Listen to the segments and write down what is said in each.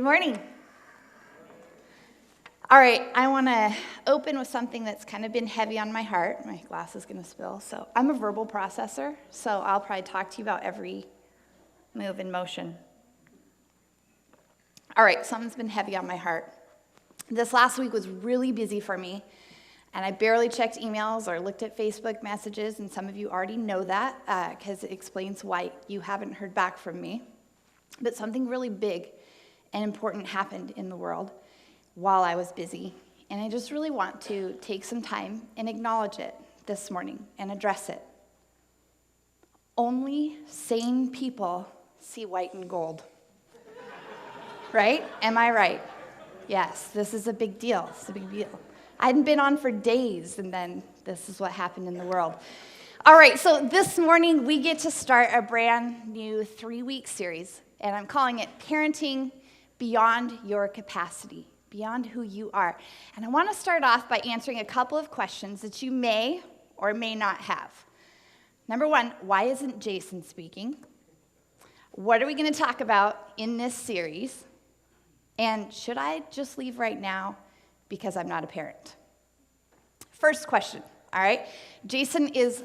Good morning. All right, I want to open with something that's kind of been heavy on my heart. My glass is going to spill. So I'm a verbal processor, so I'll probably talk to you about every move and motion. All right, something's been heavy on my heart. This last week was really busy for me, and I barely checked emails or looked at Facebook messages, and some of you already know that because it explains why you haven't heard back from me. But something really big and important happened in the world while I was busy, and I just really want to take some time and acknowledge it this morning and address it. Only sane people see white and gold. Right? Am I right? Yes, this is a big deal. It's a big deal. I hadn't been on for days, and then this is what happened in the world. All right, so this morning we get to start a brand new 3-week series, and I'm calling it Parenting Beyond Your Capacity, Beyond Who You Are. And I want to start off by answering a couple of questions that you may or may not have. Number one, why isn't Jason speaking? What are we going to talk about in this series? And should I just leave right now because I'm not a parent? First question, all right? Jason is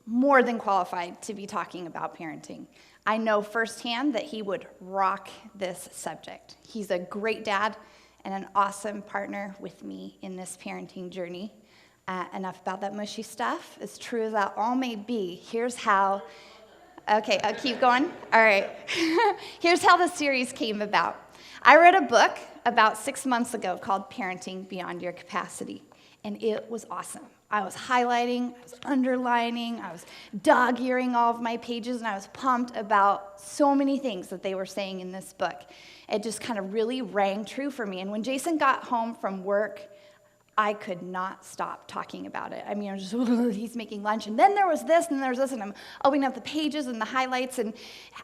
more than qualified to be talking about parenting. I know firsthand that he would rock this subject. He's a great dad and an awesome partner with me in this parenting journey. Enough about that mushy stuff. As true as that all may be, here's how. Okay, I'll keep going. All right. Here's how the series came about. I read a book about 6 months ago called Parenting Beyond Your Capacity, and it was awesome. I was highlighting, I was underlining, I was dog-earing all of my pages, and I was pumped about so many things that they were saying in this book. It just kind of really rang true for me. And when Jason got home from work, I could not stop talking about it. I mean, I was just, he's making lunch, and then there was this, and there was this, and I'm opening up the pages and the highlights, and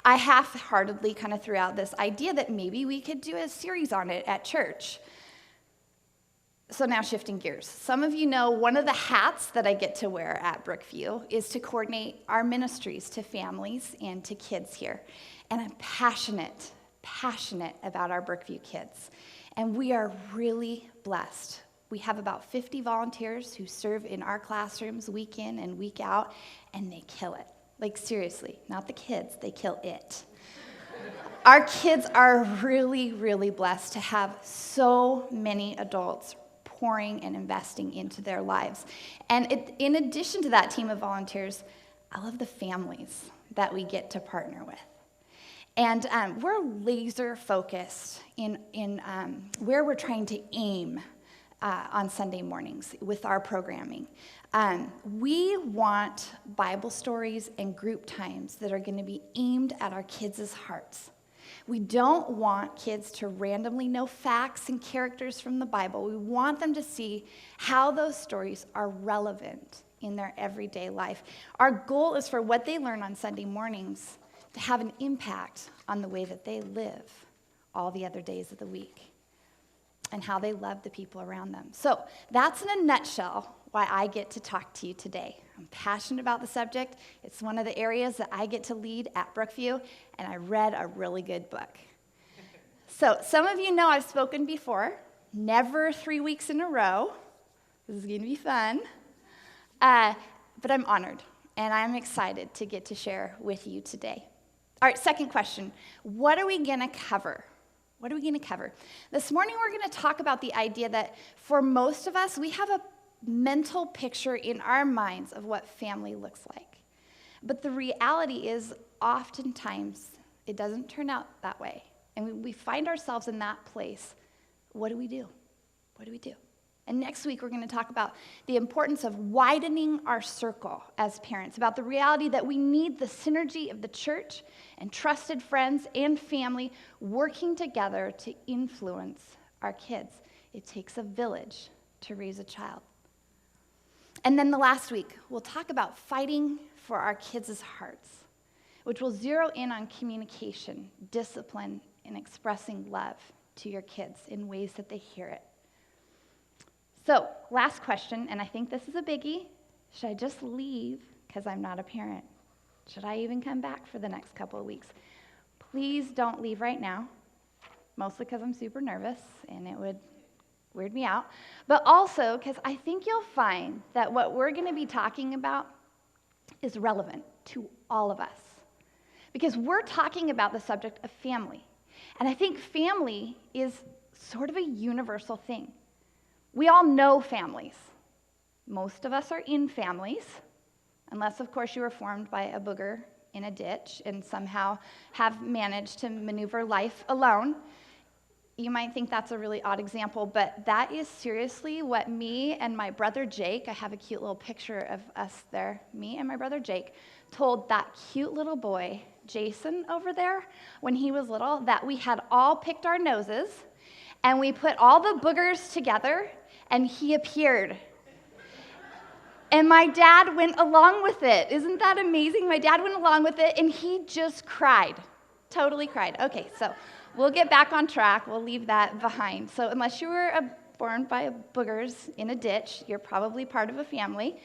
I half-heartedly kind of threw out this idea that maybe we could do a series on it at church. So now shifting gears. Some of you know one of the hats that I get to wear at Brookview is to coordinate our ministries to families and to kids here. And I'm passionate about our Brookview kids. And we are really blessed. We have about 50 volunteers who serve in our classrooms week in and week out, and they kill it. Like, seriously, not the kids, they kill it. Our kids are really, really blessed to have so many adults pouring and investing into their lives. And in addition to that team of volunteers, I love the families that we get to partner with. And we're laser focused in where we're trying to aim on Sunday mornings with our programming. We want Bible stories and group times that are going to be aimed at our kids' hearts. We don't want kids to randomly know facts and characters from the Bible. We want them to see how those stories are relevant in their everyday life. Our goal is for what they learn on Sunday mornings to have an impact on the way that they live all the other days of the week and how they love the people around them. So that's in a nutshell why I get to talk to you today. I'm passionate about the subject. It's one of the areas that I get to lead at Brookview, and I read a really good book. So some of you know I've spoken before, never 3 weeks in a row. This is going to be fun. But I'm honored, and I'm excited to get to share with you today. All right, second question. What are we going to cover? What are we going to cover? This morning we're going to talk about the idea that for most of us, we have a mental picture in our minds of what family looks like. But the reality is oftentimes it doesn't turn out that way. And we find ourselves in that place. What do we do? What do we do? And next week we're going to talk about the importance of widening our circle as parents, about the reality that we need the synergy of the church and trusted friends and family working together to influence our kids. It takes a village to raise a child. And then the last week, we'll talk about fighting for our kids' hearts, which will zero in on communication, discipline, and expressing love to your kids in ways that they hear it. So, last question, and I think this is a biggie. Should I just leave because I'm not a parent? Should I even come back for the next couple of weeks? Please don't leave right now. mostly because I'm super nervous and it would weird me out, but also because I think you'll find that what we're going to be talking about is relevant to all of us. Because we're talking about the subject of family. And I think family is sort of a universal thing. We all know families. Most of us are in families, unless, of course, you were formed by a booger in a ditch and somehow have managed to maneuver life alone. You might think that's a really odd example, but that is seriously what me and my brother Jake, I have a cute little picture of us there, me and my brother Jake, told that cute little boy, Jason, over there, when he was little, that we had all picked our noses, and we put all the boogers together, and he appeared. And my dad went along with it. Isn't that amazing? My dad went along with it, and he just cried. Totally cried. Okay, so we'll get back on track. We'll leave that behind. So unless you were born by boogers in a ditch, you're probably part of a family.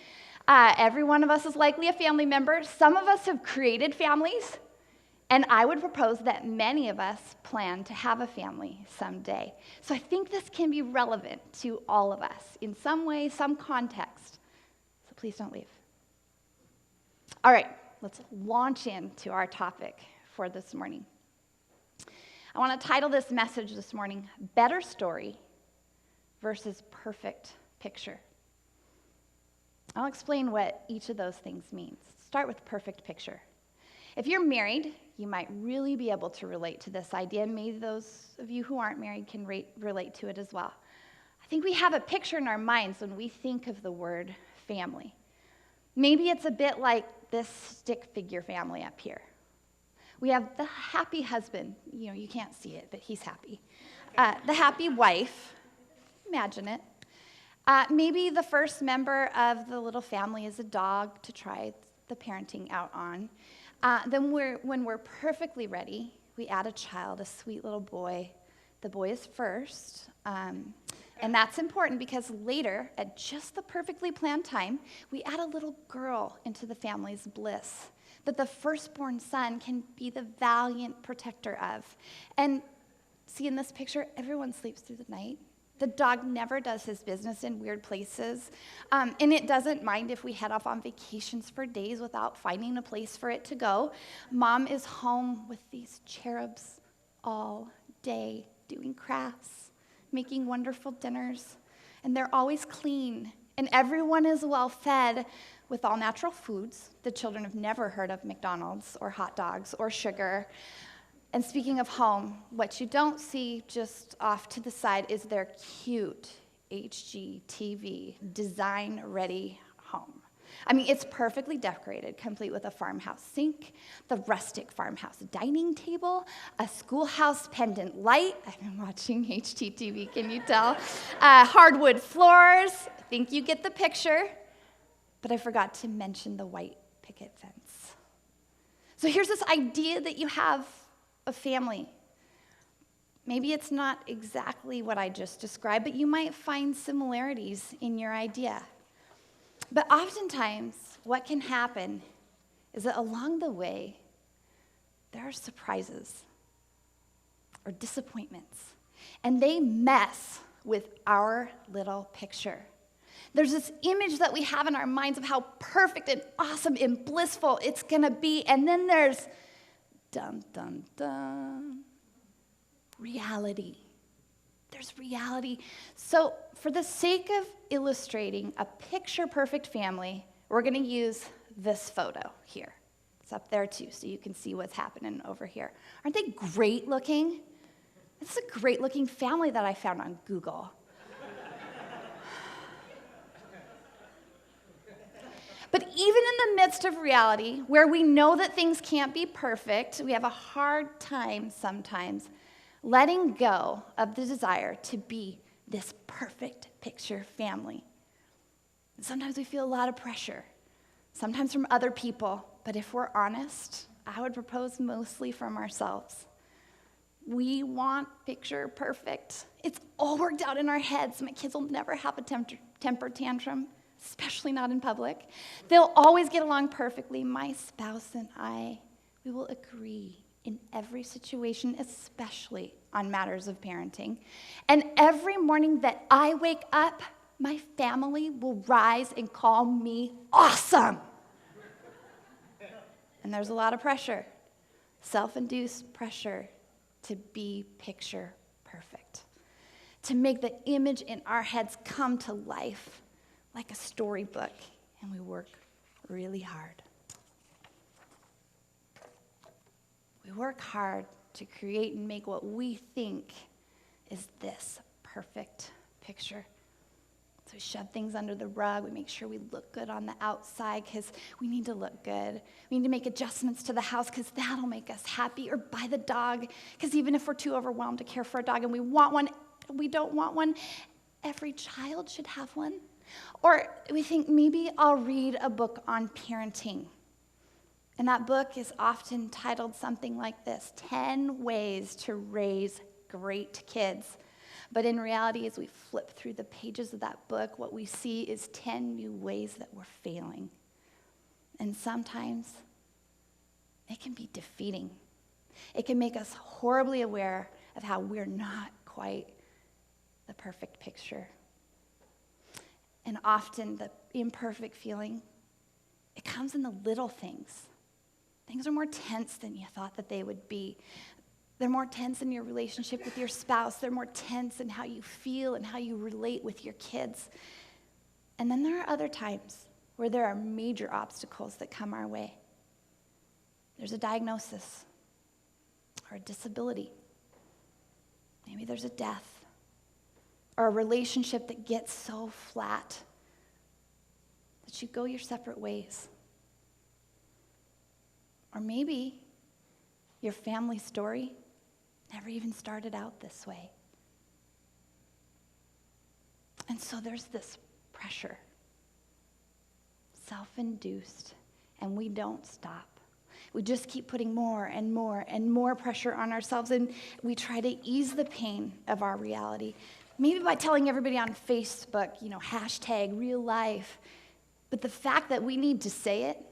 Every one of us is likely a family member. Some of us have created families, and I would propose that many of us plan to have a family someday. So I think this can be relevant to all of us in some way, some context. So please don't leave. All right, let's launch into our topic for this morning. I want to title this message this morning, Better Story versus Perfect Picture. I'll explain what each of those things means. Start with perfect picture. If you're married, you might really be able to relate to this idea. Maybe those of you who aren't married can relate to it as well. I think we have a picture in our minds when we think of the word family. Maybe it's a bit like this stick figure family up here. We have the happy husband. You can't see it, but he's happy. The happy wife. Imagine it. Maybe the first member of the little family is a dog to try the parenting out on. Then when we're perfectly ready, we add a child, a sweet little boy. The boy is first. And that's important because later, at just the perfectly planned time, we add a little girl into the family's bliss that the firstborn son can be the valiant protector of. And see, in this picture, everyone sleeps through the night. The dog never does his business in weird places. And it doesn't mind if we head off on vacations for days without finding a place for it to go. Mom is home with these cherubs all day doing crafts, making wonderful dinners. And they're always clean. And everyone is well fed with all natural foods. The children have never heard of McDonald's or hot dogs or sugar. And speaking of home, what you don't see just off to the side is their cute HGTV, design-ready home. I mean, it's perfectly decorated, complete with a farmhouse sink, the rustic farmhouse dining table, a schoolhouse pendant light. I've been watching HGTV, can you tell? Hardwood floors. I think you get the picture. But I forgot to mention the white picket fence. So here's this idea that you have a family. Maybe it's not exactly what I just described, but you might find similarities in your idea. But oftentimes, what can happen is that along the way, there are surprises or disappointments, and they mess with our little picture. There's this image that we have in our minds of how perfect and awesome and blissful it's going to be, and then there's dun, dun, dun. Reality. There's reality. So for the sake of illustrating a picture-perfect family, we're going to use this photo here. It's up there too, so you can see what's happening over here. Aren't they great looking? This is a great looking family that I found on Google. But even in the midst of reality, where we know that things can't be perfect, we have a hard time sometimes letting go of the desire to be this perfect picture family. And sometimes we feel a lot of pressure, sometimes from other people, but if we're honest, I would propose mostly from ourselves. We want picture perfect. It's all worked out in our heads. My kids will never have a temper tantrum, especially not in public. They'll always get along perfectly. My spouse and I, we will agree in every situation, especially on matters of parenting. And every morning that I wake up, my family will rise and call me awesome. And there's a lot of pressure, self-induced pressure to be picture perfect, to make the image in our heads come to life like a storybook, and we work really hard. We work hard to create and make what we think is this perfect picture. So we shove things under the rug. We make sure we look good on the outside because we need to look good. We need to make adjustments to the house because that'll make us happy, or buy the dog because even if we're too overwhelmed to care for a dog and we want one, we don't want one, every child should have one. Or we think maybe I'll read a book on parenting. And that book is often titled something like this, 10 Ways to Raise Great Kids. But in reality, as we flip through the pages of that book, what we see is 10 new ways that we're failing. And sometimes it can be defeating. It can make us horribly aware of how we're not quite the perfect picture. And often the imperfect feeling, it comes in the little things. Things are more tense than you thought that they would be. They're more tense in your relationship with your spouse. They're more tense in how you feel and how you relate with your kids. And then there are other times where there are major obstacles that come our way. There's a diagnosis or a disability. Maybe there's a death or a relationship that gets so flat that you go your separate ways. Or maybe your family story never even started out this way. And so there's this pressure, self-induced, and we don't stop. We just keep putting more and more and more pressure on ourselves, and we try to ease the pain of our reality. Maybe by telling everybody on Facebook, hashtag real life. But the fact that we need to say it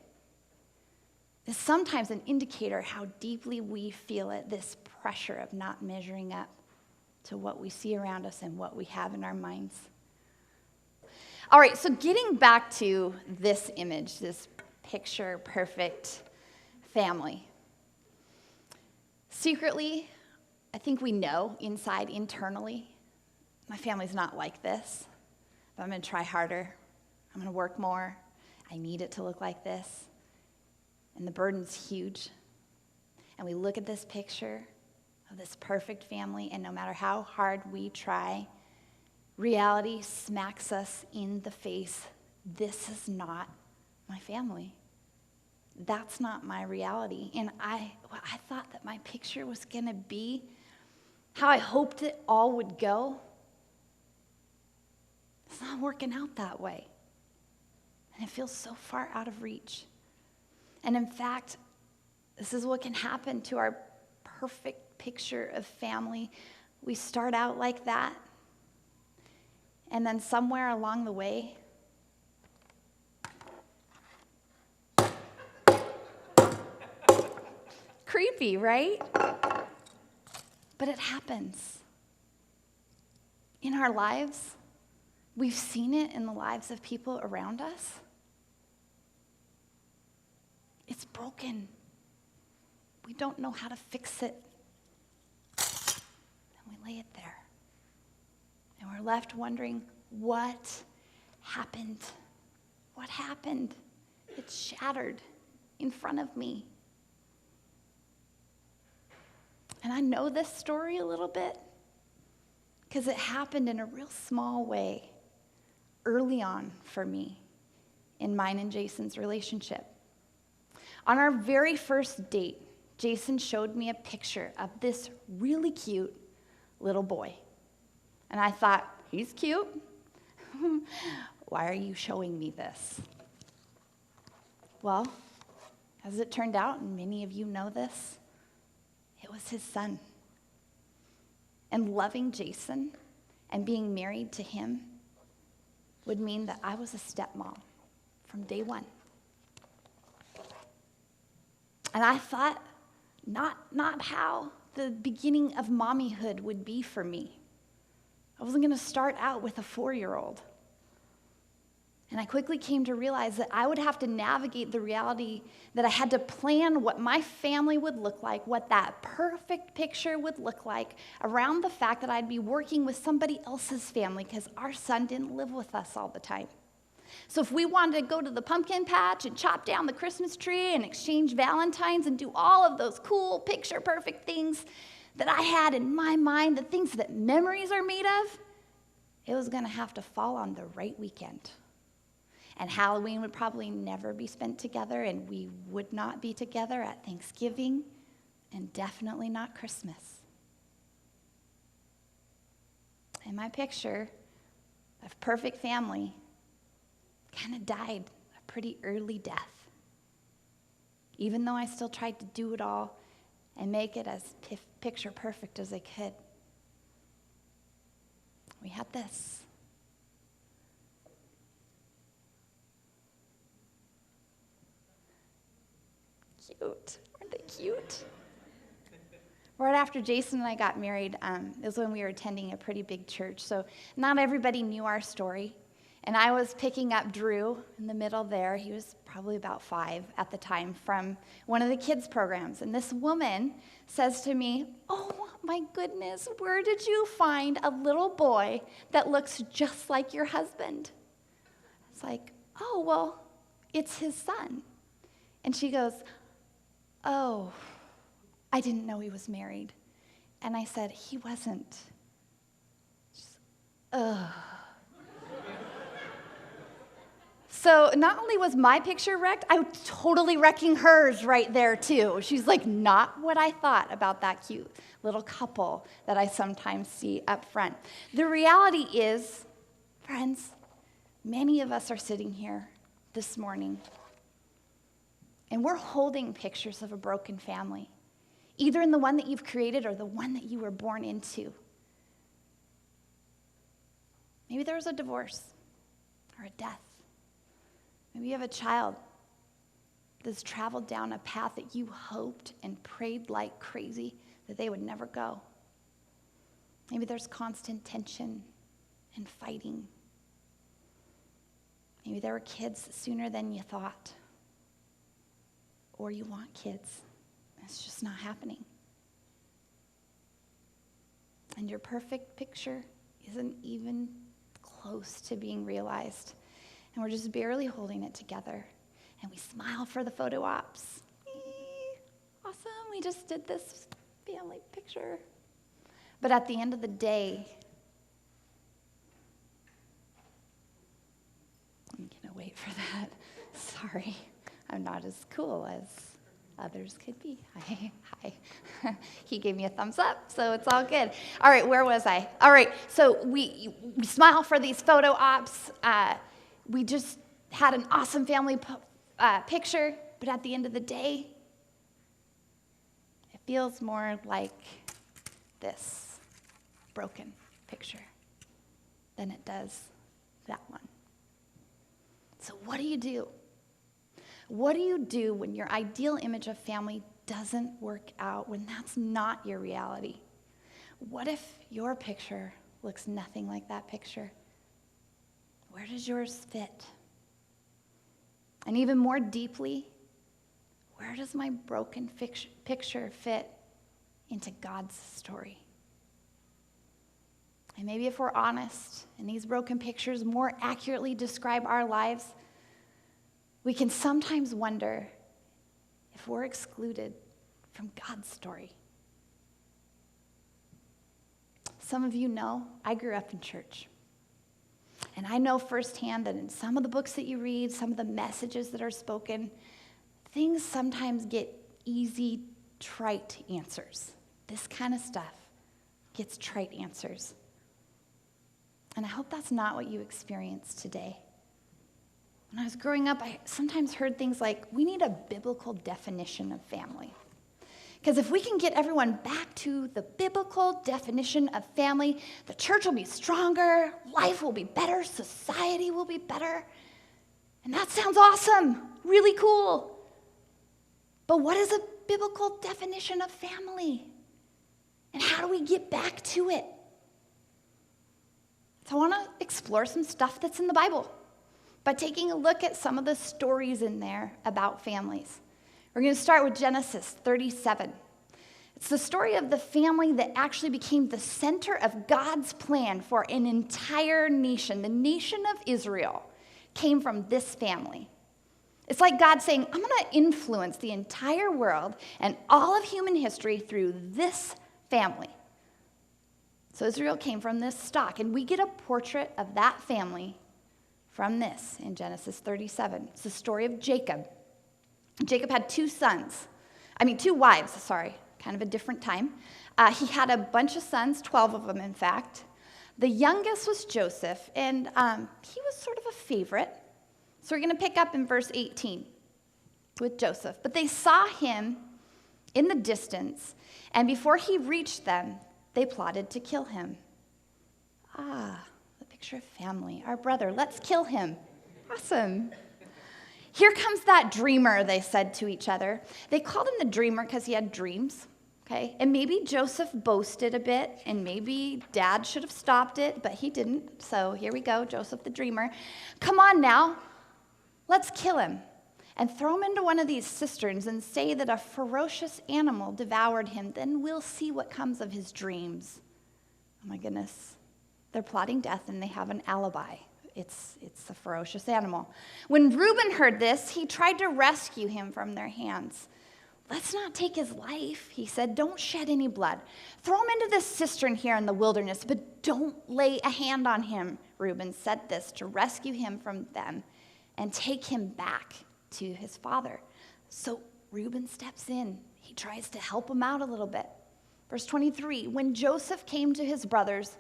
is sometimes an indicator how deeply we feel it, this pressure of not measuring up to what we see around us and what we have in our minds. All right, so getting back to this image, this picture-perfect family. Secretly, I think we know inside, internally, my family's not like this, but I'm going to try harder. I'm going to work more. I need it to look like this. And the burden's huge. And we look at this picture of this perfect family, and no matter how hard we try, reality smacks us in the face. This is not my family. That's not my reality. And I thought that my picture was going to be how I hoped it all would go. It's not working out that way. And it feels so far out of reach. And in fact, this is what can happen to our perfect picture of family. We start out like that, and then somewhere along the way, creepy, right? But it happens. In our lives, we've seen it in the lives of people around us. It's broken. We don't know how to fix it. And we lay it there. And we're left wondering, what happened? What happened? It shattered in front of me. And I know this story a little bit because it happened in a real small way early on for me in mine and Jason's relationship. On our very first date, Jason showed me a picture of this really cute little boy. And I thought, he's cute. Why are you showing me this? Well, as it turned out, and many of you know this, it was his son. And loving Jason and being married to him would mean that I was a stepmom from day one. And I thought, not how the beginning of mommyhood would be for me. I wasn't going to start out with a 4-year-old. And I quickly came to realize that I would have to navigate the reality that I had to plan what my family would look like, what that perfect picture would look like, around the fact that I'd be working with somebody else's family because our son didn't live with us all the time. So if we wanted to go to the pumpkin patch and chop down the Christmas tree and exchange Valentines and do all of those cool picture perfect things that I had in my mind, the things that memories are made of, it was going to have to fall on the right weekend. And Halloween would probably never be spent together, and we would not be together at Thanksgiving, and definitely not Christmas. And my picture of perfect family kind of died a pretty early death, even though I still tried to do it all and make it as picture perfect as I could. We had this. Cute. Aren't they cute? Right after Jason and I got married, it was when we were attending a pretty big church, so not everybody knew our story. And I was picking up Drew in the middle there. He was probably about 5 at the time, from one of the kids' programs. And this woman says to me, "Oh my goodness, where did you find a little boy that looks just like your husband?" It's like, "Oh, well, it's his son." And she goes, "Oh, I didn't know he was married." And I said, "He wasn't." She's, ugh. So not only was my picture wrecked, I was totally wrecking hers right there too. She's like, not what I thought about that cute little couple that I sometimes see up front. The reality is, friends, many of us are sitting here this morning, and we're holding pictures of a broken family, either in the one that you've created or the one that you were born into. Maybe there was a divorce or a death. Maybe you have a child that's traveled down a path that you hoped and prayed like crazy that they would never go. Maybe there's constant tension and fighting. Maybe there were kids sooner than you thought. Or you want kids. It's just not happening. And your perfect picture isn't even close to being realized. And we're just barely holding it together. And we smile for the photo ops. Awesome, we just did this family picture. But at the end of the day, I'm going to wait for that. Sorry, I'm not as cool as others could be. Hi. He gave me a thumbs up, so it's all good. All right, where was I? All right, so we smile for these photo ops. We just had an awesome family picture, but at the end of the day, it feels more like this broken picture than it does that one. So what do you do? What do you do when your ideal image of family doesn't work out, when that's not your reality? What if your picture looks nothing like that picture? Where does yours fit? And even more deeply, where does my broken picture fit into God's story? And maybe if we're honest, and these broken pictures more accurately describe our lives, we can sometimes wonder if we're excluded from God's story. Some of you know I grew up in church. And I know firsthand that in some of the books that you read, some of the messages that are spoken, things sometimes get easy, trite answers. This kind of stuff gets trite answers. And I hope that's not what you experience today. When I was growing up, I sometimes heard things like, we need a biblical definition of family. Because if we can get everyone back to the biblical definition of family, the church will be stronger, life will be better, society will be better. And that sounds awesome, really cool. But what is a biblical definition of family? And how do we get back to it? So I want to explore some stuff that's in the Bible by taking a look at some of the stories in there about families. We're going to start with Genesis 37. It's the story of the family that actually became the center of God's plan for an entire nation. The nation of Israel came from this family. It's like God saying, I'm going to influence the entire world and all of human history through this family. So Israel came from this stock, and we get a portrait of that family from this in Genesis 37. It's the story of Jacob. Jacob had two wives, kind of a different time. He had a bunch of sons, 12 of them, in fact. The youngest was Joseph, and he was sort of a favorite. So we're going to pick up in verse 18 with Joseph. But they saw him in the distance, and before he reached them, they plotted to kill him. The picture of family. Our brother, let's kill him. Awesome. Here comes that dreamer, they said to each other. They called him the dreamer because he had dreams, okay? And maybe Joseph boasted a bit, and maybe Dad should have stopped it, but he didn't. So here we go, Joseph the dreamer. Come on now, let's kill him and throw him into one of these cisterns and say that a ferocious animal devoured him. Then we'll see what comes of his dreams. Oh my goodness. They're plotting death, and they have an alibi. It's a ferocious animal. When Reuben heard this, he tried to rescue him from their hands. Let's not take his life, he said. Don't shed any blood. Throw him into this cistern here in the wilderness, but don't lay a hand on him. Reuben said this to rescue him from them and take him back to his father. So Reuben steps in. He tries to help him out a little bit. Verse 23, when Joseph came to his brothers,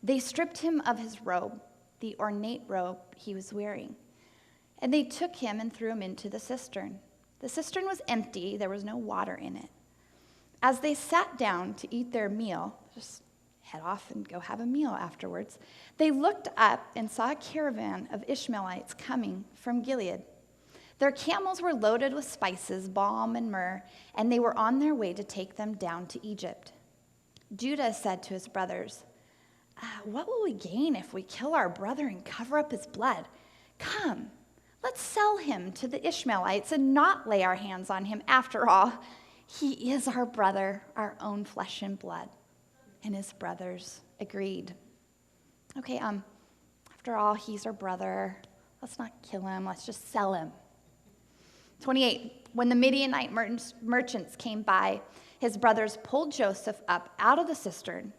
they stripped him of his robe, the ornate robe he was wearing. And they took him and threw him into the cistern. The cistern was empty. There was no water in it. As they sat down to eat their meal, just head off and go have a meal afterwards, they looked up and saw a caravan of Ishmaelites coming from Gilead. Their camels were loaded with spices, balm, and myrrh, and they were on their way to take them down to Egypt. Judah said to his brothers, what will we gain if we kill our brother and cover up his blood? Come, let's sell him to the Ishmaelites and not lay our hands on him. After all, he is our brother, our own flesh and blood. And his brothers agreed. Okay, after all, he's our brother. Let's not kill him. Let's just sell him. 28, when the Midianite merchants came by, his brothers pulled Joseph up out of the cistern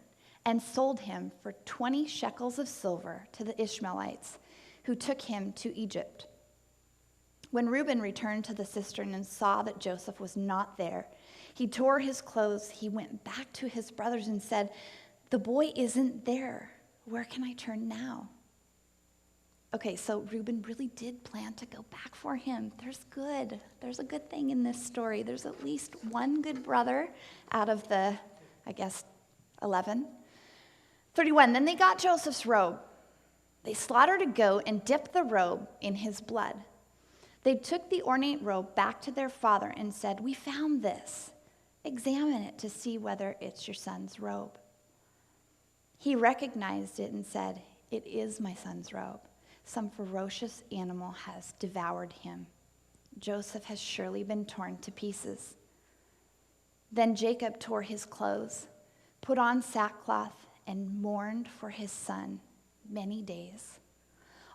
and sold him for 20 shekels of silver to the Ishmaelites, who took him to Egypt. When Reuben returned to the cistern and saw that Joseph was not there, he tore his clothes. He went back to his brothers and said, the boy isn't there. Where can I turn now? Okay, so Reuben really did plan to go back for him. There's a good thing in this story. There's at least one good brother out of the, 11. 31, then they got Joseph's robe. They slaughtered a goat and dipped the robe in his blood. They took the ornate robe back to their father and said, we found this. Examine it to see whether it's your son's robe. He recognized it and said, it is my son's robe. Some ferocious animal has devoured him. Joseph has surely been torn to pieces. Then Jacob tore his clothes, put on sackcloth, and mourned for his son many days.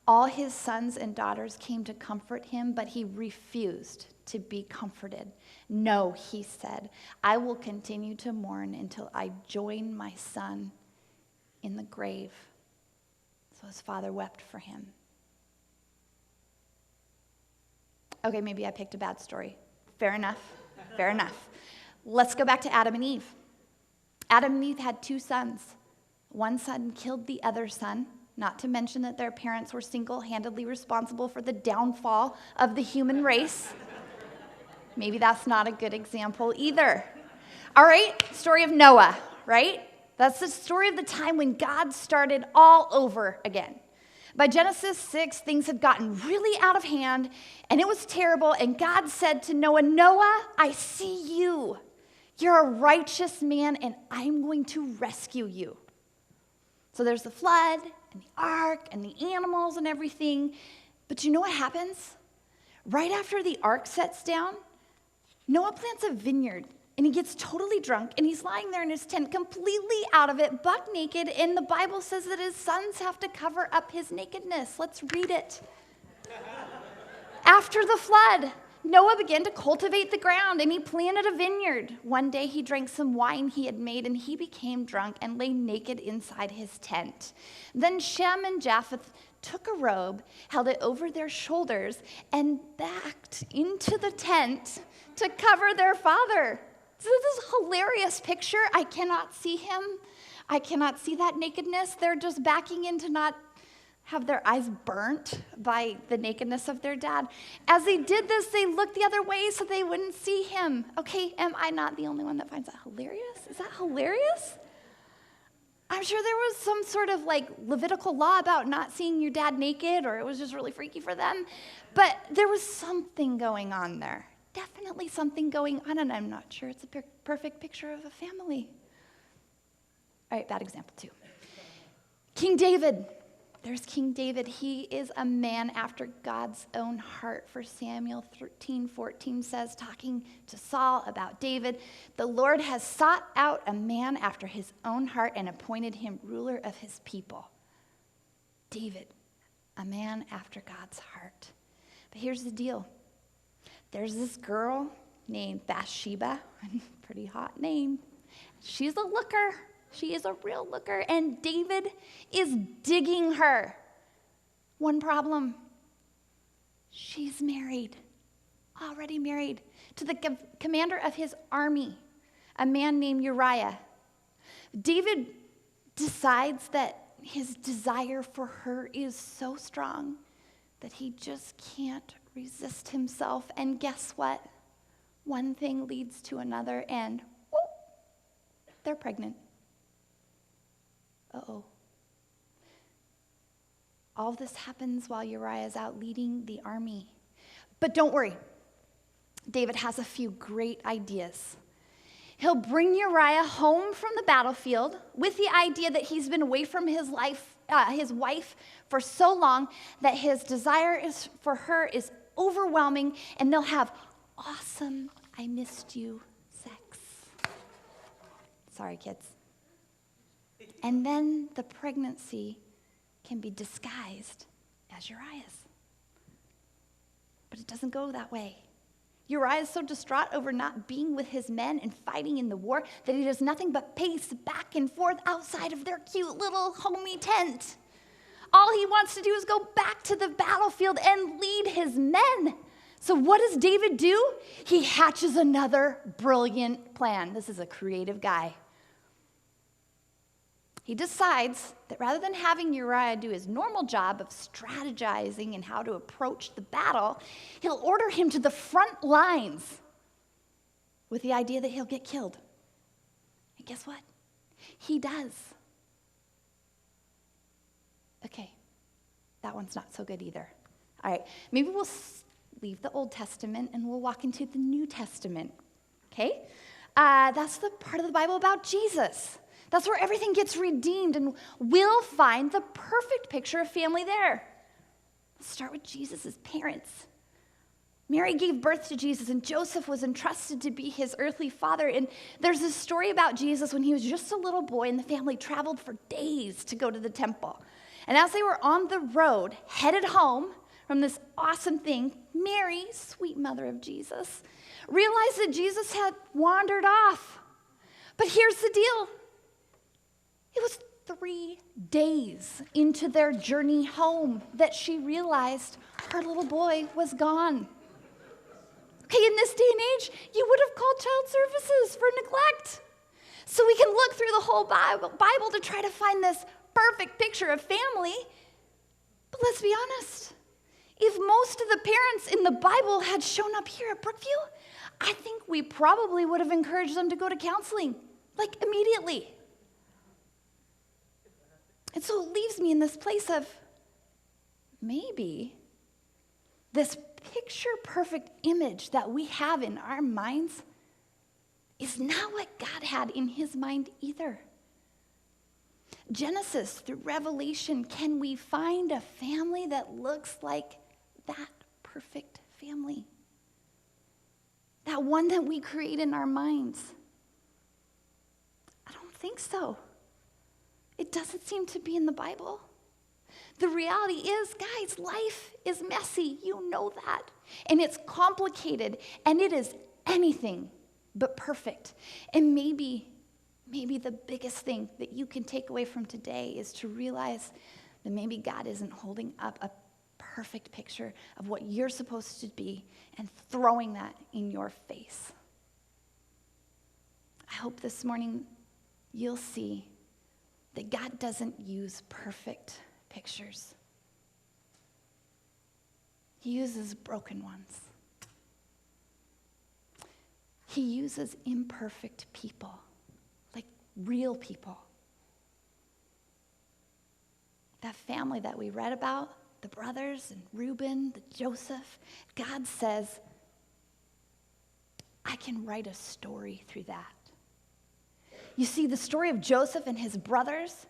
All his sons and daughters came to comfort him, but he refused to be comforted. No, he said, I will continue to mourn until I join my son in the grave. So his father wept for him. Okay, maybe I picked a bad story. Fair enough. Let's go back to Adam and Eve. Adam and Eve had two sons. One son killed the other son, not to mention that their parents were single-handedly responsible for the downfall of the human race. Maybe that's not a good example either. All right, story of Noah, right? That's the story of the time when God started all over again. By Genesis 6, things had gotten really out of hand, and it was terrible, and God said to Noah, Noah, I see you. You're a righteous man, and I'm going to rescue you. So there's the flood, and the ark, and the animals, and everything. But you know what happens? Right after the ark sets down, Noah plants a vineyard, and he gets totally drunk, and he's lying there in his tent, completely out of it, buck naked, and the Bible says that his sons have to cover up his nakedness. Let's read it. After the flood, Noah began to cultivate the ground, and he planted a vineyard. One day he drank some wine he had made, and he became drunk and lay naked inside his tent. Then Shem and Japheth took a robe, held it over their shoulders, and backed into the tent to cover their father. So this is a hilarious picture. I cannot see him. I cannot see that nakedness. They're just backing in to not have their eyes burnt by the nakedness of their dad. As they did this, they looked the other way so they wouldn't see him. Okay, am I not the only one that finds that hilarious? Is that hilarious? I'm sure there was some sort of like Levitical law about not seeing your dad naked, or it was just really freaky for them. But there was something going on there. Definitely something going on, and I'm not sure it's a perfect picture of a family. All right, bad example too. King David. There's King David. He is a man after God's own heart. 1 Samuel 13:14 says, talking to Saul about David, the Lord has sought out a man after his own heart and appointed him ruler of his people. David, a man after God's heart. But here's the deal. There's this girl named Bathsheba, pretty hot name. She's a looker. She is a real looker, and David is digging her. One problem, she's married, already married, to the commander of his army, a man named Uriah. David decides that his desire for her is so strong that he just can't resist himself, and guess what? One thing leads to another, and whoop, they're pregnant. Uh-oh. All of this happens while Uriah is out leading the army. But don't worry. David has a few great ideas. He'll bring Uriah home from the battlefield with the idea that he's been away from his wife for so long that his desire for her is overwhelming, and they'll have awesome I missed you sex. Sorry, kids. And then the pregnancy can be disguised as Uriah's. But it doesn't go that way. Uriah is so distraught over not being with his men and fighting in the war that he does nothing but pace back and forth outside of their cute little homey tent. All he wants to do is go back to the battlefield and lead his men. So what does David do? He hatches another brilliant plan. This is a creative guy. He decides that rather than having Uriah do his normal job of strategizing and how to approach the battle, he'll order him to the front lines with the idea that he'll get killed. And guess what? He does. Okay, that one's not so good either. All right, maybe we'll leave the Old Testament and we'll walk into the New Testament, okay? That's the part of the Bible about Jesus. That's where everything gets redeemed, and we'll find the perfect picture of family there. Let's start with Jesus' parents. Mary gave birth to Jesus, and Joseph was entrusted to be his earthly father. And there's this story about Jesus when he was just a little boy, and the family traveled for days to go to the temple. And as they were on the road, headed home from this awesome thing, Mary, sweet mother of Jesus, realized that Jesus had wandered off. But here's the deal. It was 3 days into their journey home that she realized her little boy was gone. Okay, in this day and age, you would have called child services for neglect. So we can look through the whole Bible to try to find this perfect picture of family. But let's be honest. If most of the parents in the Bible had shown up here at Brookview, I think we probably would have encouraged them to go to counseling, like immediately. And so it leaves me in this place of maybe this picture-perfect image that we have in our minds is not what God had in his mind either. Genesis through Revelation, can we find a family that looks like that perfect family? That one that we create in our minds? I don't think so. It doesn't seem to be in the Bible. The reality is, guys, life is messy. You know that. And it's complicated. And it is anything but perfect. And maybe the biggest thing that you can take away from today is to realize that maybe God isn't holding up a perfect picture of what you're supposed to be and throwing that in your face. I hope this morning you'll see that God doesn't use perfect pictures. He uses broken ones. He uses imperfect people, like real people. That family that we read about, the brothers and Reuben, the Joseph, God says, I can write a story through that. You see, the story of Joseph and his brothers,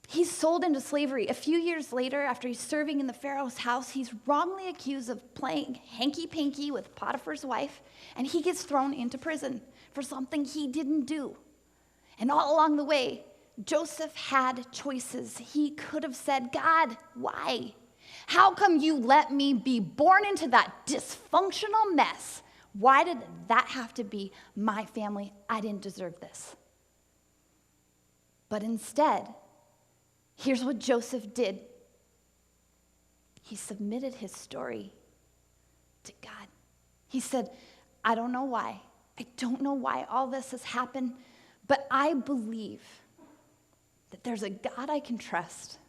he's sold into slavery. A few years later, after he's serving in the Pharaoh's house, he's wrongly accused of playing hanky-panky with Potiphar's wife, and he gets thrown into prison for something he didn't do. And all along the way, Joseph had choices. He could have said, God, why? How come you let me be born into that dysfunctional mess? Why did that have to be my family? I didn't deserve this. But instead, here's what Joseph did. He submitted his story to God. He said, I don't know why. I don't know why all this has happened, but I believe that there's a God I can trust.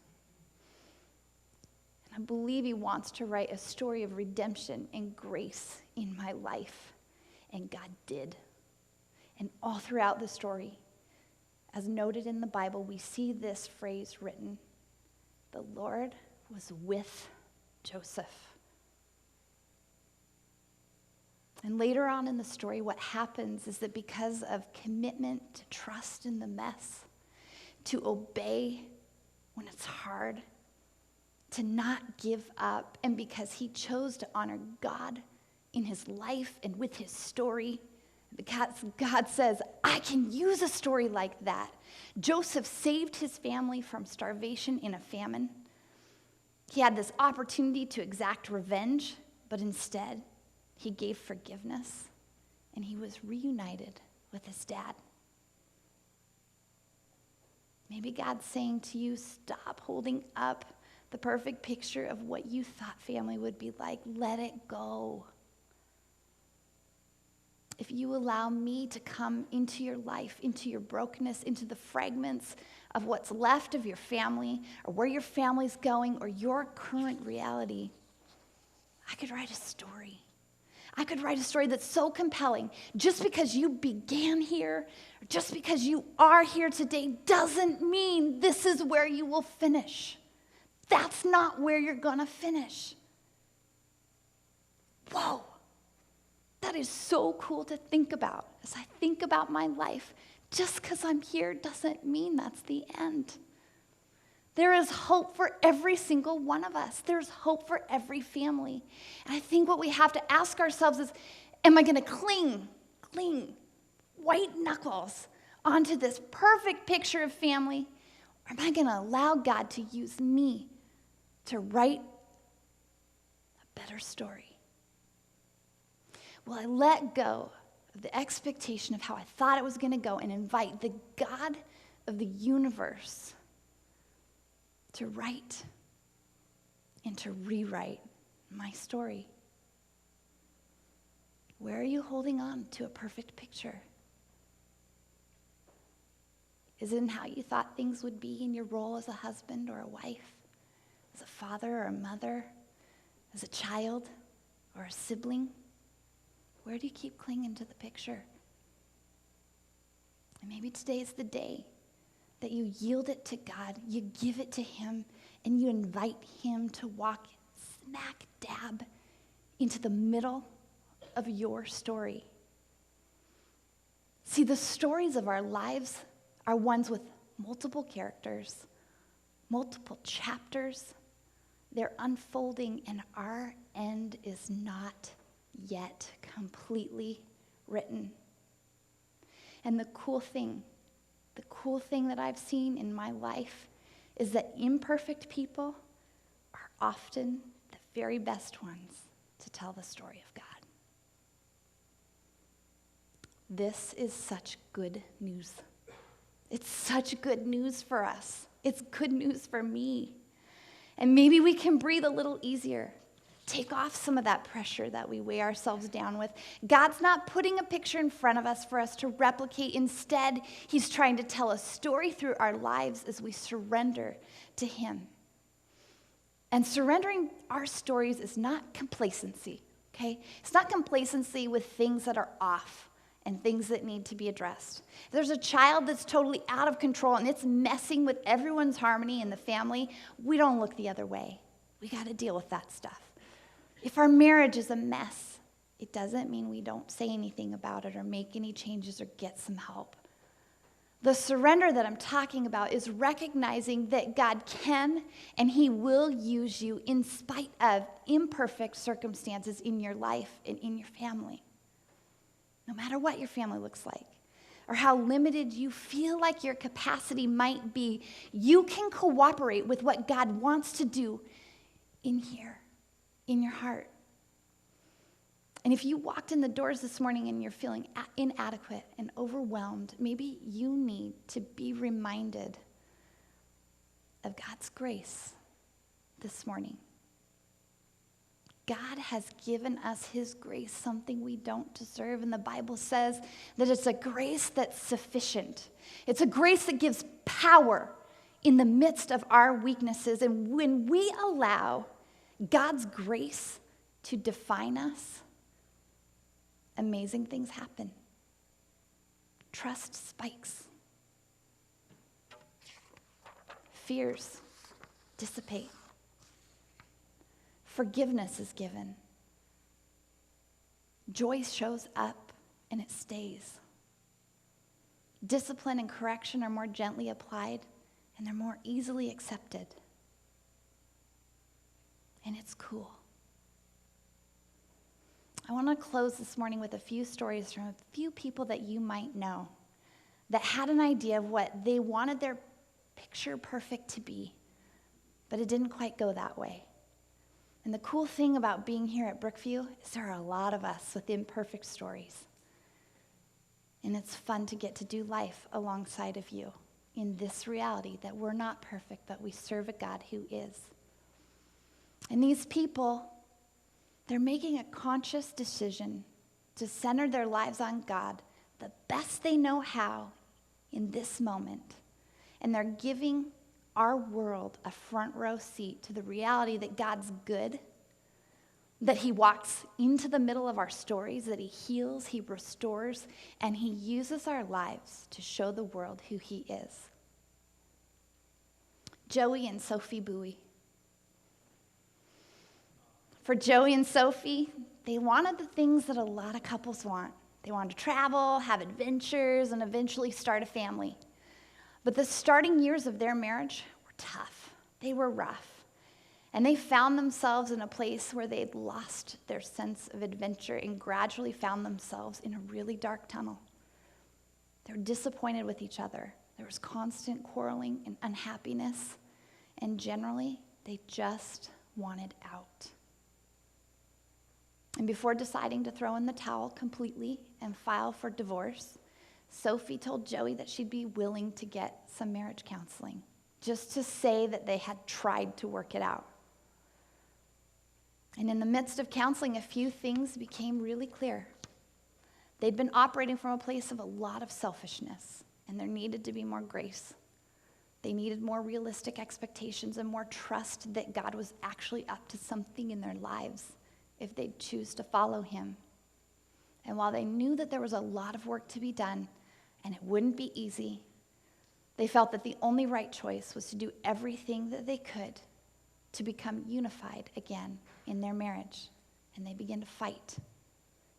And I believe he wants to write a story of redemption and grace in my life. And God did. And all throughout the story, as noted in the Bible, we see this phrase written: the Lord was with Joseph. And later on in the story, what happens is that because of commitment to trust in the mess, to obey when it's hard, to not give up, and because he chose to honor God in his life and with his story, because God says, I can use a story like that. Joseph saved his family from starvation in a famine. He had this opportunity to exact revenge, but instead, he gave forgiveness, and he was reunited with his dad. Maybe God's saying to you, stop holding up the perfect picture of what you thought family would be like. Let it go. If you allow me to come into your life, into your brokenness, into the fragments of what's left of your family, or where your family's going, or your current reality, I could write a story. I could write a story that's so compelling. Just because you began here, or just because you are here today, doesn't mean this is where you will finish. That's not where you're going to finish. Whoa. That is so cool to think about. As I think about my life, just because I'm here doesn't mean that's the end. There is hope for every single one of us. There's hope for every family. And I think what we have to ask ourselves is, am I going to cling, white knuckles, onto this perfect picture of family? Or am I going to allow God to use me to write a better story? Will I let go of the expectation of how I thought it was going to go and invite the God of the universe to write and to rewrite my story? Where are you holding on to a perfect picture? Is it in how you thought things would be in your role as a husband or a wife, as a father or a mother, as a child or a sibling? Where do you keep clinging to the picture? And maybe today is the day that you yield it to God, you give it to him, and you invite him to walk smack dab into the middle of your story. See, the stories of our lives are ones with multiple characters, multiple chapters. They're unfolding, and our end is not yet completely written. And the cool thing that I've seen in my life is that imperfect people are often the very best ones to tell the story of God. This is such good news. It's such good news for us. It's good news for me. And maybe we can breathe a little easier. Take off some of that pressure that we weigh ourselves down with. God's not putting a picture in front of us for us to replicate. Instead, he's trying to tell a story through our lives as we surrender to him. And surrendering our stories is not complacency, okay? It's not complacency with things that are off and things that need to be addressed. If there's a child that's totally out of control and it's messing with everyone's harmony in the family, we don't look the other way. We got to deal with that stuff. If our marriage is a mess, it doesn't mean we don't say anything about it or make any changes or get some help. The surrender that I'm talking about is recognizing that God can and he will use you in spite of imperfect circumstances in your life and in your family. No matter what your family looks like or how limited you feel like your capacity might be, you can cooperate with what God wants to do in here, in your heart. And if you walked in the doors this morning and you're feeling inadequate and overwhelmed, maybe you need to be reminded of God's grace this morning. God has given us his grace, something we don't deserve. And the Bible says that it's a grace that's sufficient. It's a grace that gives power in the midst of our weaknesses. And when we allow God's grace to define us, amazing things happen. Trust spikes. Fears dissipate. Forgiveness is given. Joy shows up and it stays. Discipline and correction are more gently applied and they're more easily accepted. And it's cool. I want to close this morning with a few stories from a few people that you might know that had an idea of what they wanted their picture perfect to be, but it didn't quite go that way. And the cool thing about being here at Brookview is there are a lot of us with imperfect stories. And it's fun to get to do life alongside of you in this reality that we're not perfect, but we serve a God who is. And these people, they're making a conscious decision to center their lives on God the best they know how in this moment. And they're giving our world a front row seat to the reality that God's good, that he walks into the middle of our stories, that he heals, he restores, and he uses our lives to show the world who he is. Joey and Sophie Bowie. For Joey and Sophie, they wanted the things that a lot of couples want. They wanted to travel, have adventures, and eventually start a family. But the starting years of their marriage were tough. They were rough. And they found themselves in a place where they'd lost their sense of adventure and gradually found themselves in a really dark tunnel. They were disappointed with each other. There was constant quarreling and unhappiness. And generally, they just wanted out. And before deciding to throw in the towel completely and file for divorce, Sophie told Joey that she'd be willing to get some marriage counseling, just to say that they had tried to work it out. And in the midst of counseling, a few things became really clear. They'd been operating from a place of a lot of selfishness, and there needed to be more grace. They needed more realistic expectations and more trust that God was actually up to something in their lives if they'd choose to follow him. And while they knew that there was a lot of work to be done, and it wouldn't be easy, they felt that the only right choice was to do everything that they could to become unified again in their marriage. And they began to fight.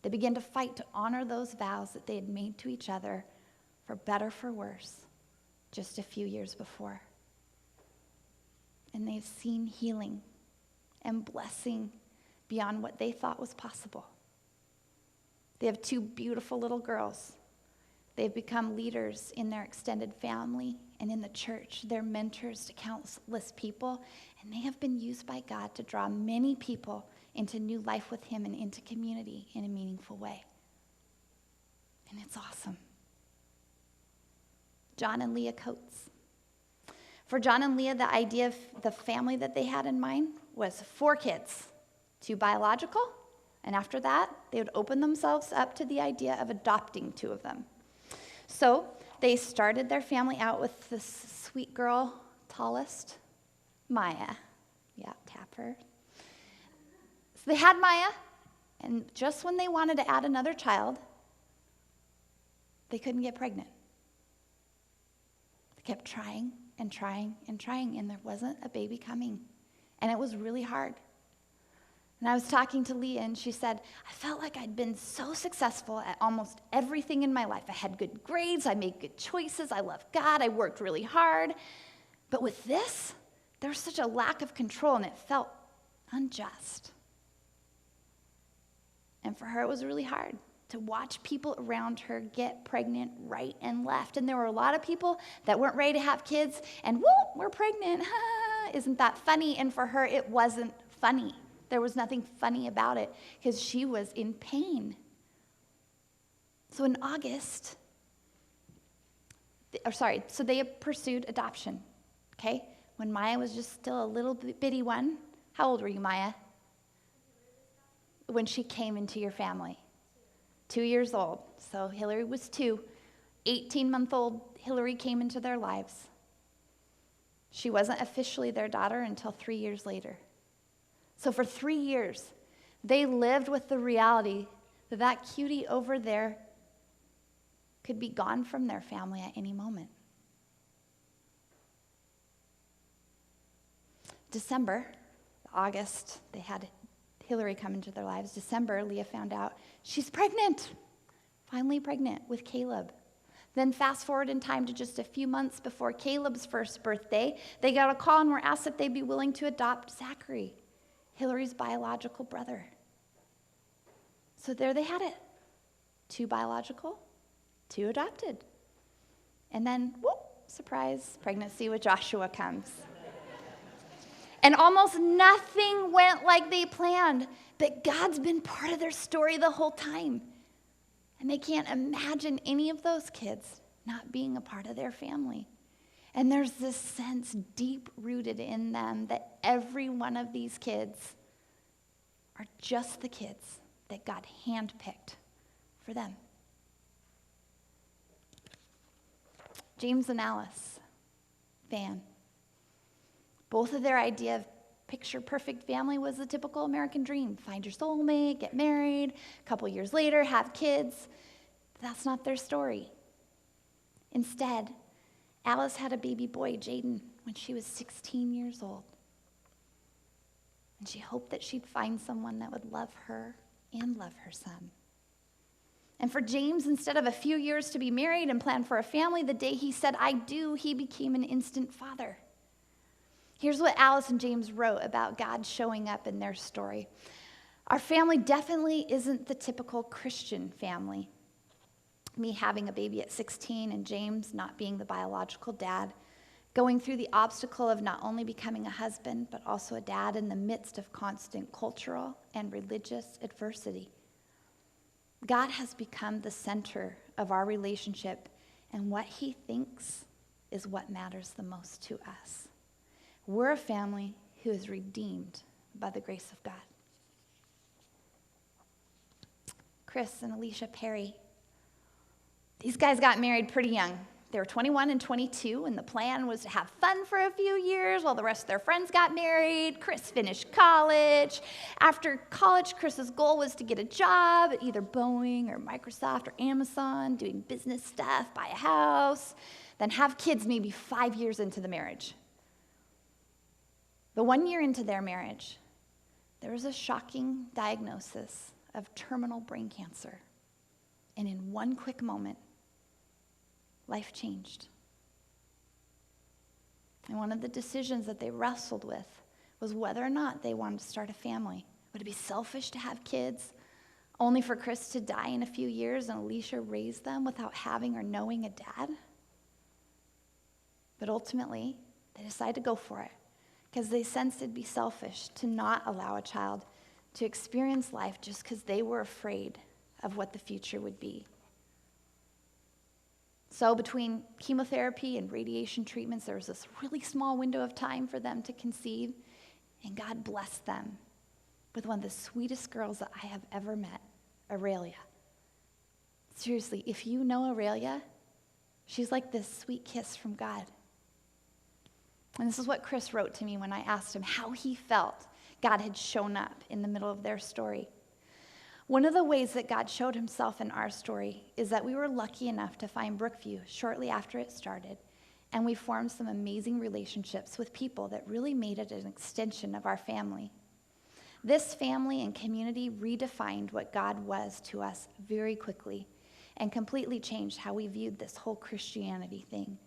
They began to fight to honor those vows that they had made to each other, for better, for worse, just a few years before. And they've seen healing and blessing beyond what they thought was possible. They have 2 beautiful little girls. They've become leaders in their extended family and in the church. They're mentors to countless people, and they have been used by God to draw many people into new life with him and into community in a meaningful way. And it's awesome. John and Leah Coates. For John and Leah, the idea of the family that they had in mind was 4 kids, 2 biological, and after that, they would open themselves up to the idea of adopting 2 of them. So they started their family out with this sweet girl, tallest, Maya. Yeah, tap her. So they had Maya, and just when they wanted to add another child, they couldn't get pregnant. They kept trying and trying and trying, and there wasn't a baby coming. And it was really hard. And I was talking to Leah, and she said, I felt like I'd been so successful at almost everything in my life. I had good grades, I made good choices, I loved God, I worked really hard. But with this, there was such a lack of control, and it felt unjust. And for her, it was really hard to watch people around her get pregnant right and left. And there were a lot of people that weren't ready to have kids, and whoop, we're pregnant. Isn't that funny? And for her, it wasn't funny. There was nothing funny about it because she was in pain. So in August, so they pursued adoption, okay? When Maya was just still a little bitty one. How old were you, Maya? When she came into your family? 2 years old. So Hillary was 2. 18-month-old Hillary came into their lives. She wasn't officially their daughter until 3 years later. So for 3 years, they lived with the reality that that cutie over there could be gone from their family at any moment. August, they had Hillary come into their lives. December, Leah found out she's pregnant, finally pregnant with Caleb. Then fast forward in time to just a few months before Caleb's first birthday, they got a call and were asked if they'd be willing to adopt Zachary, Hillary's biological brother. So there they had it. 2 biological, 2 adopted. And then, whoop, surprise, pregnancy with Joshua comes. And almost nothing went like they planned, but God's been part of their story the whole time. And they can't imagine any of those kids not being a part of their family. And there's this sense deep-rooted in them that every one of these kids are just the kids that God handpicked for them. James and Alice, Van. Both of their idea of picture-perfect family was the typical American dream. Find your soulmate, get married, a couple years later, have kids. But that's not their story. Instead, Alice had a baby boy, Jaden, when she was 16 years old. And she hoped that she'd find someone that would love her and love her son. And for James, instead of a few years to be married and plan for a family, the day he said, I do, he became an instant father. Here's what Alison James wrote about God showing up in their story. Our family definitely isn't the typical Christian family. Me having a baby at 16 and James not being the biological dad, going through the obstacle of not only becoming a husband, but also a dad in the midst of constant cultural and religious adversity. God has become the center of our relationship, and what he thinks is what matters the most to us. We're a family who is redeemed by the grace of God. Chris and Alicia Perry. These guys got married pretty young. They were 21 and 22, and the plan was to have fun for a few years while the rest of their friends got married. Chris finished college. After college, Chris's goal was to get a job at either Boeing or Microsoft or Amazon, doing business stuff, buy a house, then have kids maybe 5 years into the marriage. But 1 year into their marriage, there was a shocking diagnosis of terminal brain cancer. And in one quick moment, life changed. And one of the decisions that they wrestled with was whether or not they wanted to start a family. Would it be selfish to have kids, only for Chris to die in a few years and Alicia raise them without having or knowing a dad? But ultimately, they decided to go for it because they sensed it'd be selfish to not allow a child to experience life just because they were afraid of what the future would be. So between chemotherapy and radiation treatments, there was this really small window of time for them to conceive, and God blessed them with one of the sweetest girls that I have ever met, Aurelia. Seriously, if you know Aurelia, she's like this sweet kiss from God. And this is what Chris wrote to me when I asked him how he felt God had shown up in the middle of their story. One of the ways that God showed himself in our story is that we were lucky enough to find Brookview shortly after it started, and we formed some amazing relationships with people that really made it an extension of our family. This family and community redefined what God was to us very quickly and completely changed how we viewed this whole Christianity thing.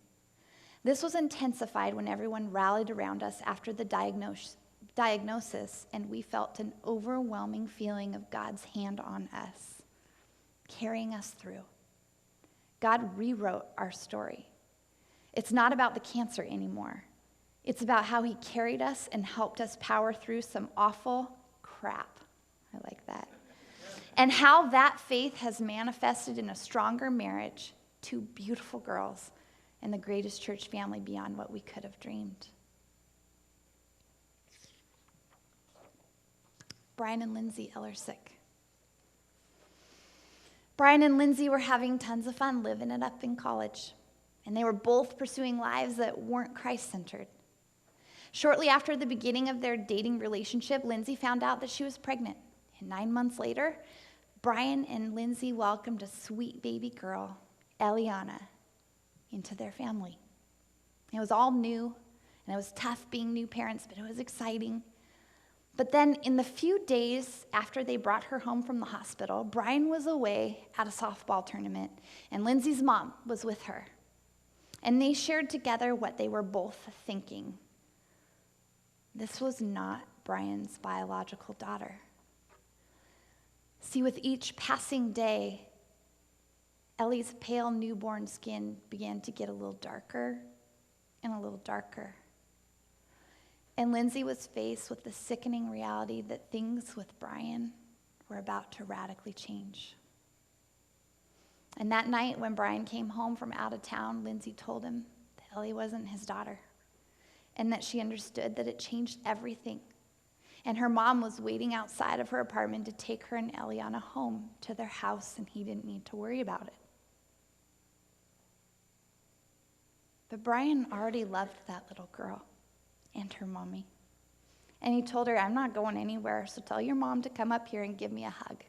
This was intensified when everyone rallied around us after the diagnosis, and we felt an overwhelming feeling of God's hand on us, carrying us through. God rewrote our story. It's not about the cancer anymore. It's about how he carried us and helped us power through some awful crap. I like that. And how that faith has manifested in a stronger marriage, 2 beautiful girls, and the greatest church family beyond what we could have dreamed. Brian and Lindsay Ellersick. Brian and Lindsay were having tons of fun living it up in college, and they were both pursuing lives that weren't Christ-centered. Shortly after the beginning of their dating relationship, Lindsay found out that she was pregnant, and 9 months later, Brian and Lindsay welcomed a sweet baby girl, Eliana, into their family. It was all new, and it was tough being new parents, but it was exciting. But then in the few days after they brought her home from the hospital, Brian was away at a softball tournament, and Lindsay's mom was with her. And they shared together what they were both thinking. This was not Brian's biological daughter. See, with each passing day, Ellie's pale newborn skin began to get a little darker and a little darker. And Lindsay was faced with the sickening reality that things with Brian were about to radically change. And that night when Brian came home from out of town, Lindsay told him that Ellie wasn't his daughter and that she understood that it changed everything. And her mom was waiting outside of her apartment to take her and Eliana home to their house, and he didn't need to worry about it. But Brian already loved that little girl and her mommy. And he told her, I'm not going anywhere, so tell your mom to come up here and give me a hug.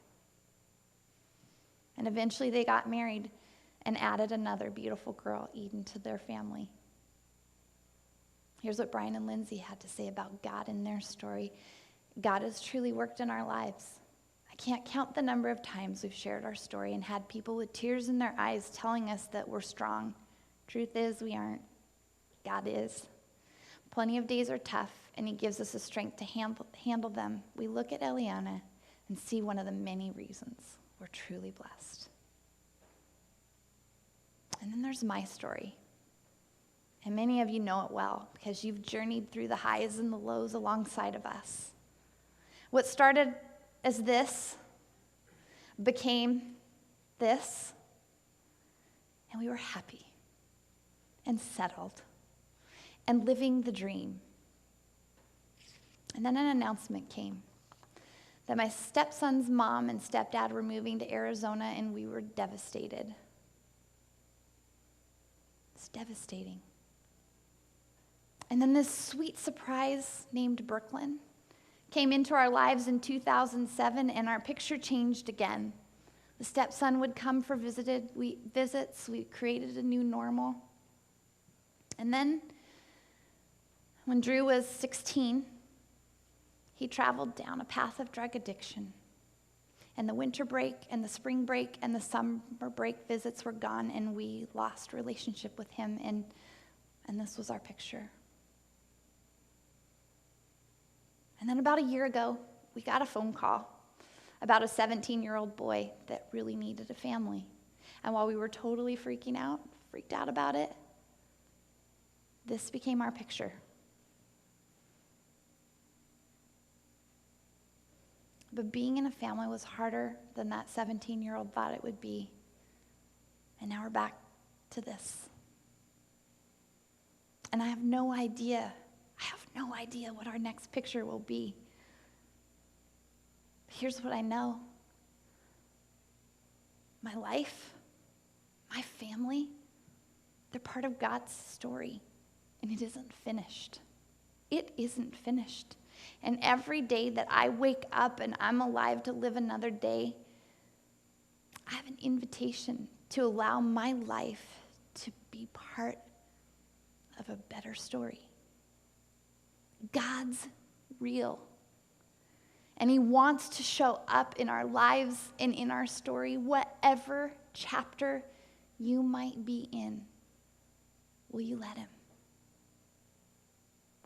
And eventually they got married and added another beautiful girl, Eden, to their family. Here's what Brian and Lindsay had to say about God in their story. God has truly worked in our lives. I can't count the number of times we've shared our story and had people with tears in their eyes telling us that we're strong. Truth is, we aren't. God is. Plenty of days are tough, and he gives us the strength to handle them. We look at Eliana and see one of the many reasons we're truly blessed. And then there's my story. And many of you know it well because you've journeyed through the highs and the lows alongside of us. What started as this became this, and we were happy and settled and living the dream. And then an announcement came that my stepson's mom and stepdad were moving to Arizona, and we were devastated. It's devastating. And then this sweet surprise named Brooklyn came into our lives in 2007, and our picture changed again. The stepson would come for visits. We created a new normal. And then, when Drew was 16, he traveled down a path of drug addiction. And the winter break and the spring break and the summer break visits were gone, and we lost relationship with him, and this was our picture. And then about a year ago, we got a phone call about a 17-year-old boy that really needed a family. And while we were totally freaked out about it, this became our picture. But being in a family was harder than that 17-year-old thought it would be. And now we're back to this. And I have no idea what our next picture will be. Here's what I know. My life, my family, they're part of God's story, and it isn't finished. It isn't finished. And every day that I wake up and I'm alive to live another day, I have an invitation to allow my life to be part of a better story. God's real. And he wants to show up in our lives and in our story, whatever chapter you might be in. Will you let him?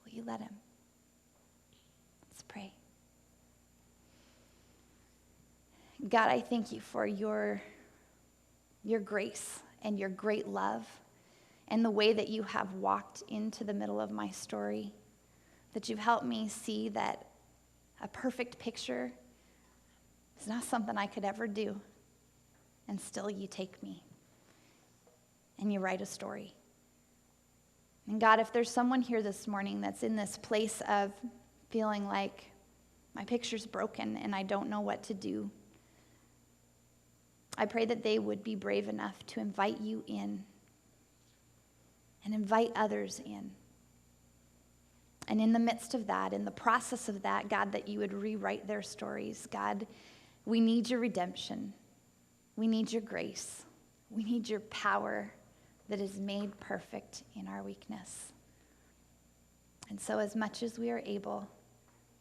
Will you let him? Let's pray. God, I thank you for your grace and your great love and the way that you have walked into the middle of my story, that you've helped me see that a perfect picture is not something I could ever do. And still you take me and you write a story. And God, if there's someone here this morning that's in this place of feeling like my picture's broken and I don't know what to do, I pray that they would be brave enough to invite you in and invite others in. And in the midst of that, in the process of that, God, that you would rewrite their stories. God, we need your redemption. We need your grace. We need your power that is made perfect in our weakness. And so as much as we are able,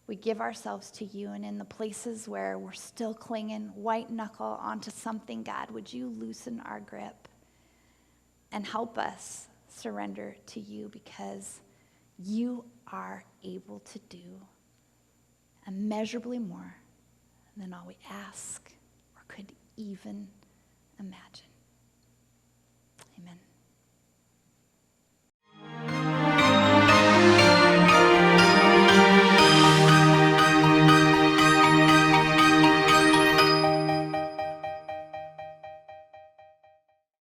we give ourselves to you. And in the places where we're still clinging white knuckle onto something, God, would you loosen our grip and help us surrender to you, because you are able to do immeasurably more than all we ask or could even imagine.